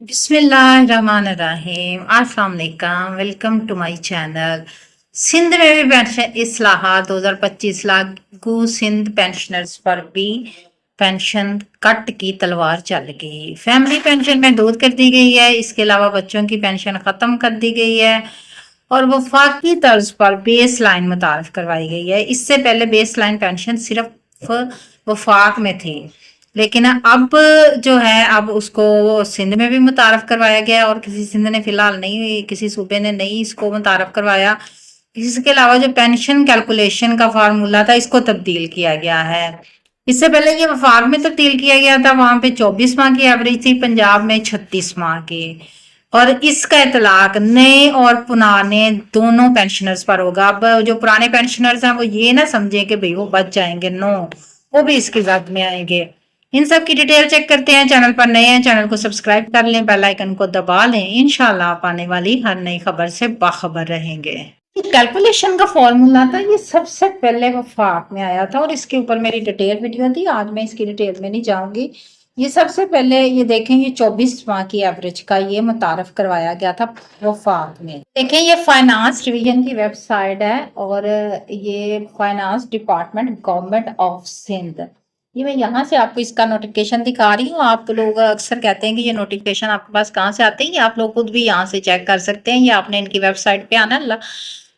बिस्मिल्लाहिर्रहमानिर्रहीम। अस्सलाम वालेकुम, welcome to my channel. Sindh में भी पेंशन इस्लाहात 2025 लागू। सिंध पेंशनर्स पर भी पेंशन कट की तलवार चल गई। फैमिली पेंशन महदूद कर दी गई है। इसके अलावा बच्चों की पेंशन ख़त्म कर दी गई है और वफाकी तर्ज पर बेस लाइन मुतारफ करवाई गई है। इससे पहले बेस लाइन पेंशन सिर्फ वफाक में थी, लेकिन अब जो है अब उसको सिंध में भी मुतारफ करवाया गया और किसी सिंध ने फिलहाल नहीं, किसी सूबे ने नहीं इसको मुतारफ करवाया। इसके अलावा जो पेंशन कैलकुलेशन का फार्मूला था इसको तब्दील किया गया है। इससे पहले ये वफाक में तब्दील किया गया था, वहां पे 24 माह की एवरेज थी, पंजाब में 36 माह की। और इसका इतलाक नए और पुराने दोनों पेंशनर्स पर होगा। अब जो पुराने पेंशनर्स हैं वो ये ना समझें कि भाई वो बच जाएंगे, नो, वो भी इसकी जद में आएंगे। इन सब की डिटेल चेक करते हैं। चैनल पर नए हैं, चैनल को सब्सक्राइब कर लें, बेल आइकन को दबा लें। इंशाल्लाह आप आने वाली हर नई खबर से बाखबर रहेंगे। कैलकुलेशन का फॉर्मूला था, ये सबसे पहले वफाक में आया था और इसके ऊपर मेरी डिटेल वीडियो थी। आज मैं इसकी डिटेल में नहीं जाऊंगी। ये सबसे पहले ये देखें, ये 24 माह की एवरेज का ये मुतारफ करवाया गया था वफाक में। देखें, ये फाइनेंस डिवीजन की वेबसाइट है और ये finance department government of Sindh. ये मैं यहाँ से आपको इसका नोटिफिकेशन दिखा रही हूँ। आप लोग अक्सर कहते हैं कि ये नोटिफिकेशन आपके पास कहाँ से आते हैं, ये आप लोग खुद भी यहाँ से चेक कर सकते हैं। ये आपने इनकी वेबसाइट पे आना,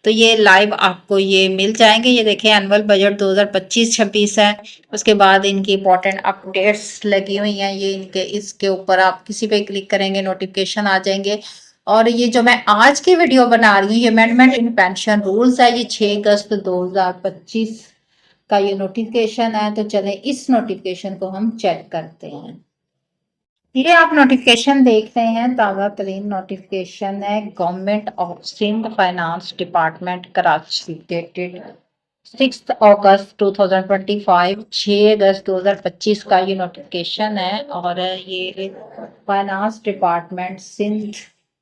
तो ये लाइव आपको ये मिल जाएंगे। ये देखें, एनुअल बजट 2025-26 है। उसके बाद इनकी इंपॉर्टेंट अपडेट्स लगी हुई हैं। ये इनके इसके ऊपर आप किसी पे क्लिक करेंगे नोटिफिकेशन आ जाएंगे। और ये जो मैं आज की वीडियो बना रही हूँ, ये अमेंडमेंट इन पेंशन रूल्स है। ये 6 अगस्त 2025 का ये नोटिफिकेशन है। तो चलें इस नोटिफिकेशन को हम चेक करते हैं। ये आप नोटिफिकेशन देख रहे हैं, ताज़ा तरीन नोटिफिकेशन है government of Sindh finance department Karachi, dated 6 अगस्त 2025, 6 अगस्त 2025 का ये नोटिफिकेशन है। और ये फाइनेंस डिपार्टमेंट सिंध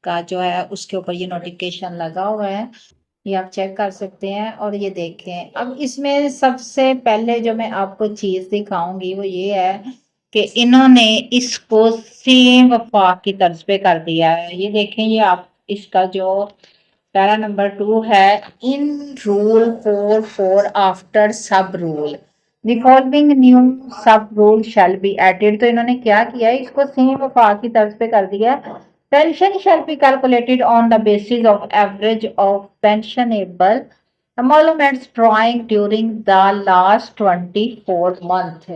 का जो है उसके ऊपर ये नोटिफिकेशन लगा हुआ है, ये आप चेक कर सकते हैं। और ये देखें, अब इसमें सबसे पहले जो मैं आपको चीज़ दिखाऊंगी वो ये है कि इन्होंने इसको सेम वफाक की तर्ज पे कर दिया है। ये देखें, ये आप इसका जो पैरा नंबर 2 है, इन रूल 4 आफ्टर सब रूल द फॉलोइंग न्यू सब रूल शैल बी एडेड। तो इन्होंने क्या किया है, इसको सेम वफाक की तर्ज पे कर दिया है। Pension shall be calculated on the basis of average of pensionable emoluments drawing during the last 24 month।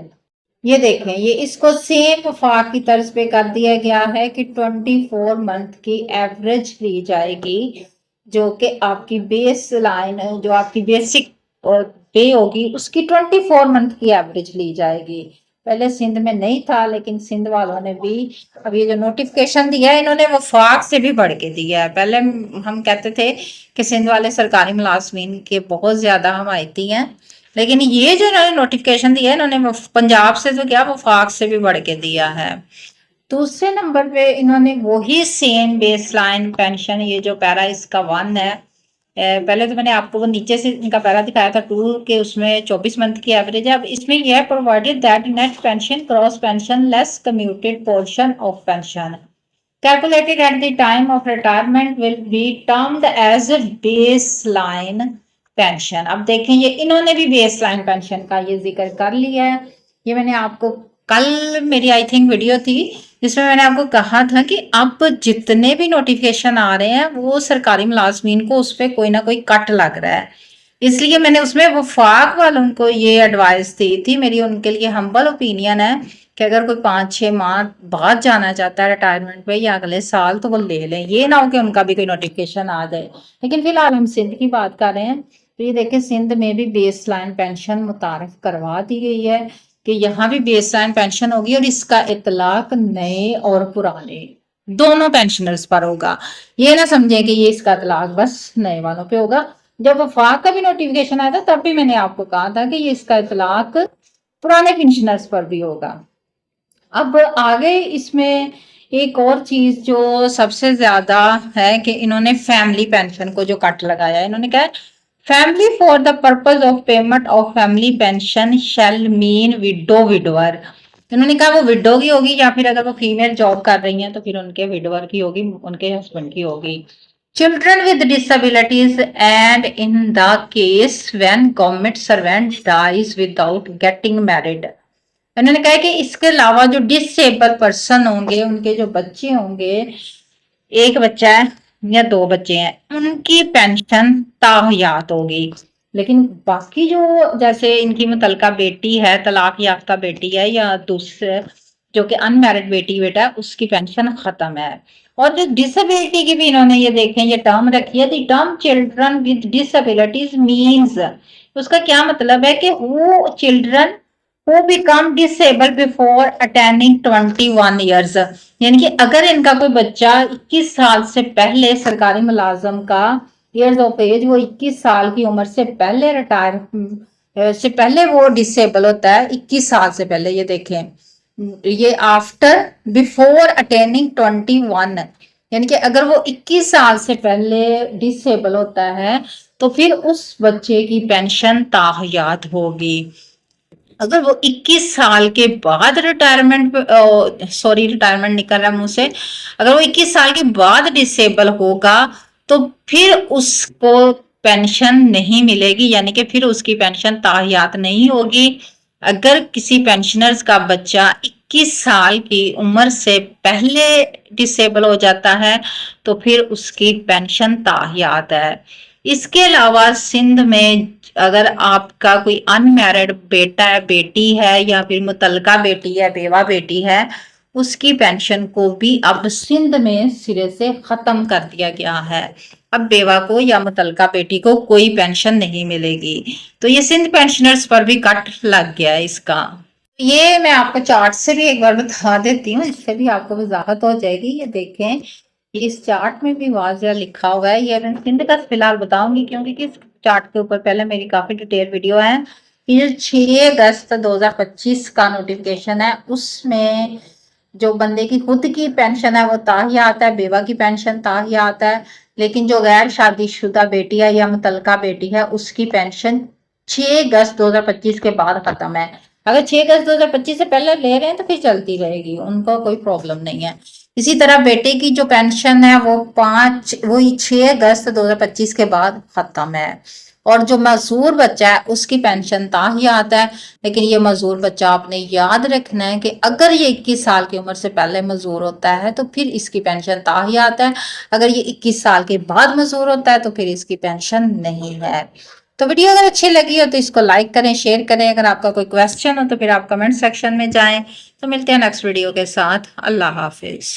ये देखें, ये इसको सेम वफाक की तर्ज पे कर दिया गया है कि 24 मंथ की एवरेज ली जाएगी, जो कि आपकी बेस लाइन, जो आपकी बेसिक पे होगी उसकी 24 मंथ की एवरेज ली जाएगी। पहले सिंध में नहीं था, लेकिन सिंध वालों ने भी अब ये जो नोटिफिकेशन दिया है इन्होंने वफाक से भी बढ़ के दिया है। पहले हम कहते थे कि सिंध वाले सरकारी मुलाजमीन के बहुत ज्यादा हमायती हैं, लेकिन ये जो इन्होंने नोटिफिकेशन दिया है इन्होंने पंजाब से तो क्या वफाक से भी बढ़ के दिया है। दूसरे नंबर पे इन्होंने वही सेम बेस लाइन पेंशन, ये जो पैरा इसका 1 है, पहले तो मैंने आपको वो नीचे से इनका पैरा दिखाया था 2 के, उसमें 24 मंथ की एवरेज है। अब इसमें यह है, provided that net pension cross pension less commuted portion of pension calculated at the time of retirement will be termed as a baseline pension. अब देखें, ये इन्होंने भी बेस लाइन पेंशन का ये जिक्र कर लिया है। ये मैंने आपको कल, मेरी आई थिंक वीडियो थी जिसमें मैंने आपको कहा था कि अब जितने भी नोटिफिकेशन आ रहे हैं वो सरकारी मुलाजमीन को उस पर कोई ना कोई कट लग रहा है, इसलिए मैंने उसमें वफाक वालों को ये एडवाइस दी थी। मेरी उनके लिए हम्बल ओपिनियन है कि अगर कोई 5-6 माह बाद जाना चाहता है रिटायरमेंट पे या अगले साल तो वो ले लें, ये ना हो कि उनका भी कोई नोटिफिकेशन आ जाए। लेकिन फिलहाल हम सिंध की बात कर रहे हैं, तो ये देखें, सिंध में भी बेस लाइन पेंशन मुतारफ करवा दी गई है कि यहाँ भी बेस लाइन पेंशन होगी और इसका इतलाक नए और पुराने दोनों पेंशनर्स पर होगा। ये ना समझे कि ये इसका इतलाक बस नए वालों पे होगा। जब वफाक का भी नोटिफिकेशन आया था तब भी मैंने आपको कहा था कि ये इसका इतलाक पुराने पेंशनर्स पर भी होगा। अब आगे इसमें एक और चीज जो सबसे ज्यादा है कि इन्होंने फैमिली पेंशन को जो कट लगाया है, इन्होंने कहा family for the purpose of payment of family pension shall mean widow widower. उन्होंने कहा वो विडो की होगी, या फिर अगर वो फीमेल जॉब कर रही हैं तो फिर उनके विडोवर की होगी, उनके हस्बैंड की होगी। Children with disabilities and in the case when government servant dies without getting married. उन्होंने कहा कि इसके अलावा जो डिसेबल पर्सन होंगे, उनके जो बच्चे होंगे, एक बच्चा है या दो बच्चे हैं, उनकी पेंशन ताहयात होगी। लेकिन बाकी जो, जैसे इनकी मुतलका बेटी है, तलाक याफ्ता बेटी है, या दूसरे जो कि अनमैरिड बेटी बेटा है, उसकी पेंशन खत्म है। और जो डिसेबिलिटी की भी इन्होंने ये देखें ये टर्म रखी है, the term children with disabilities means, उसका क्या मतलब है कि वो children who become disabled before attaining 21 years, यानी कि अगर इनका कोई बच्चा 21 साल से पहले सरकारी मुलाजम का ईयर्स ऑफ एज, वो 21 साल की उम्र से पहले रिटायर से पहले वो डिसेबल होता है, 21 साल से पहले, ये देखें ये आफ्टर बिफोर अटेनिंग 21, यानी कि अगर वो 21 साल से पहले डिसेबल होता है तो फिर उस बच्चे की पेंशन ताहयात होगी। अगर वो 21 साल के बाद रिटायरमेंट रिटायरमेंट निकल रहा है मुंह से, अगर वो 21 साल के बाद डिसेबल होगा तो फिर उसको पेंशन नहीं मिलेगी, यानी कि फिर उसकी पेंशन ताहयात नहीं होगी। अगर किसी पेंशनर्स का बच्चा 21 साल की उम्र से पहले डिसेबल हो जाता है तो फिर उसकी पेंशन ताहयात है। इसके अलावा सिंध में अगर आपका कोई अनमैरिड बेटा है, बेटी है, या फिर मुतलका बेटी है, बेवा बेटी है, उसकी पेंशन को भी अब सिंध में सिरे से खत्म कर दिया गया है। अब बेवा को या मुतलका बेटी को कोई पेंशन नहीं मिलेगी। तो ये सिंध पेंशनर्स पर भी कट लग गया है इसका। ये मैं आपको चार्ट से भी एक बार बता देती हूँ, इससे भी आपको वजाहत हो जाएगी। ये देखें, इस चार्ट में भी वाज़ह लिखा हुआ है। ये मैं सिंध का फिलहाल बताऊंगी क्योंकि किस चार्ट के ऊपर पहले मेरी काफी डिटेल वीडियो है। ये 6 अगस्त 2025 का नोटिफिकेशन है, उसमें जो बंदे की खुद की पेंशन है वो ताहियात है, बेवा की पेंशन ताहियात है, लेकिन जो गैर शादीशुदा बेटी है या मुतलका बेटी है उसकी पेंशन 6 अगस्त 2025 के बाद खत्म है। अगर 6 अगस्त 2025 से पहले ले रहे हैं तो फिर चलती रहेगी, उनको कोई प्रॉब्लम नहीं है। इसी तरह बेटे की जो पेंशन है वो 6 अगस्त 2025 के बाद खत्म है। और जो मजदूर बच्चा है उसकी पेंशन ताहियात है, लेकिन ये मजदूर बच्चा आपने याद रखना है कि अगर ये 21 साल की उम्र से पहले मजदूर होता है तो फिर इसकी पेंशन ताहियात है, अगर ये 21 साल के बाद मजदूर होता है तो फिर इसकी पेंशन नहीं है। तो वीडियो अगर अच्छी लगी हो तो इसको लाइक करें, शेयर करें। अगर आपका कोई क्वेश्चन हो तो फिर आप कमेंट सेक्शन में जाएं। तो मिलते हैं नेक्स्ट वीडियो के साथ। अल्लाह हाफिज।